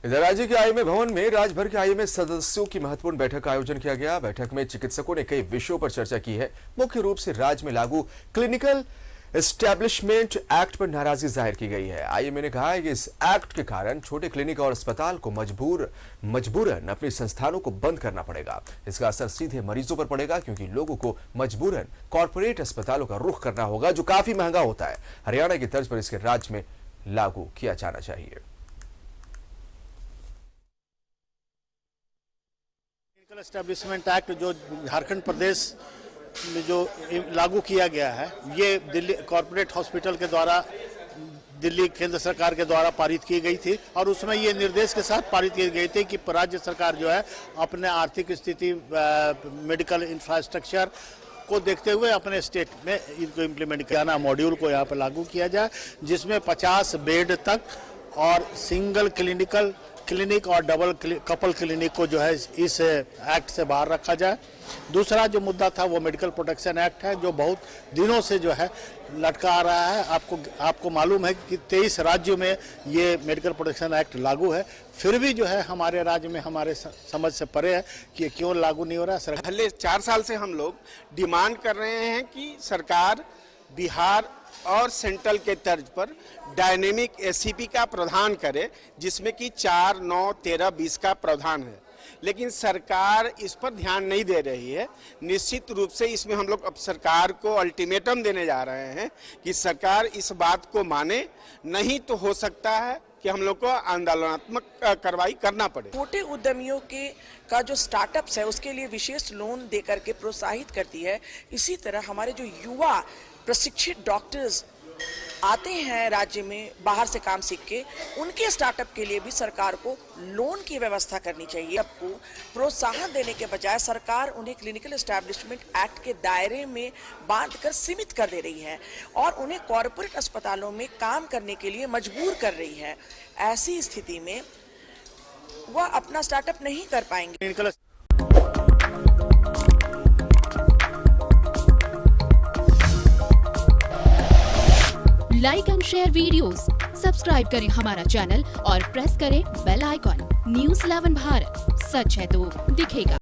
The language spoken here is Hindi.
इधर राज्य के आईएमए भवन में राज्य भर के आईएमए सदस्यों की महत्वपूर्ण बैठक का आयोजन किया गया। बैठक में चिकित्सकों ने कई विषयों पर चर्चा की है। मुख्य रूप से राज्य में लागू क्लिनिकल एस्टैब्लिशमेंट एक्ट पर नाराजगी जाहिर की गई है। आईएमए ने कहा है कि इस एक्ट के कारण छोटे क्लिनिक और अस्पताल को मजबूरन अपने संस्थानों को बंद करना पड़ेगा। इसका असर सीधे मरीजों पर पड़ेगा, क्योंकि लोगों को मजबूरन कॉर्पोरेट अस्पतालों का रुख करना होगा, जो काफी महंगा होता है। हरियाणा की तर्ज पर इसके राज्य में लागू किया जाना चाहिए। एस्टैब्लिशमेंट एक्ट जो झारखंड प्रदेश में जो लागू किया गया है, ये दिल्ली कॉर्पोरेट हॉस्पिटल के द्वारा दिल्ली केंद्र सरकार के द्वारा पारित की गई थी और उसमें ये निर्देश के साथ पारित की गई थी कि राज्य सरकार जो है अपने आर्थिक स्थिति, मेडिकल इंफ्रास्ट्रक्चर को देखते हुए अपने स्टेट में इनको इम्प्लीमेंट किया मॉड्यूल को यहाँ पर लागू किया जाए, जिसमें 50 बेड तक और सिंगल क्लिनिक और डबल कपल क्लिनिक को जो है इस एक्ट से बाहर रखा जाए। दूसरा जो मुद्दा था वो मेडिकल प्रोटेक्शन एक्ट है, जो बहुत दिनों से जो है लटका आ रहा है। आपको मालूम है कि 23 राज्यों में ये मेडिकल प्रोटेक्शन एक्ट लागू है, फिर भी जो है हमारे राज्य में हमारे समझ से परे है कि क्यों लागू नहीं हो रहा है। पहले 4 साल से हम लोग डिमांड कर रहे हैं कि सरकार बिहार और सेंट्रल के तर्ज पर डायनेमिक एससीपी का प्रावधान करे, जिसमें कि 4, 9, 13, 20 का प्रावधान है, लेकिन सरकार इस पर ध्यान नहीं दे रही है। निश्चित रूप से इसमें हम लोग अब सरकार को अल्टीमेटम देने जा रहे हैं कि सरकार इस बात को माने, नहीं तो हो सकता है कि हम लोग को आंदोलनात्मक कार्रवाई करना पड़े। छोटे उद्यमियों का जो स्टार्टअप्स है उसके लिए विशेष लोन दे करके प्रोत्साहित करती है। इसी तरह हमारे जो युवा प्रशिक्षित डॉक्टर्स आते हैं राज्य में बाहर से काम सीख के, उनके स्टार्टअप के लिए भी सरकार को लोन की व्यवस्था करनी चाहिए। आपको प्रोत्साहन देने के बजाय सरकार उन्हें क्लिनिकल एस्टैब्लिशमेंट एक्ट के दायरे में बांधकर सीमित कर दे रही है और उन्हें कॉर्पोरेट अस्पतालों में काम करने के लिए मजबूर कर रही है। ऐसी स्थिति में वह अपना स्टार्टअप नहीं कर पाएंगे। Like and share videos, subscribe करें हमारा चैनल और प्रेस करें बेल आइकॉन। न्यूज़ 11 भारत, सच है तो दिखेगा।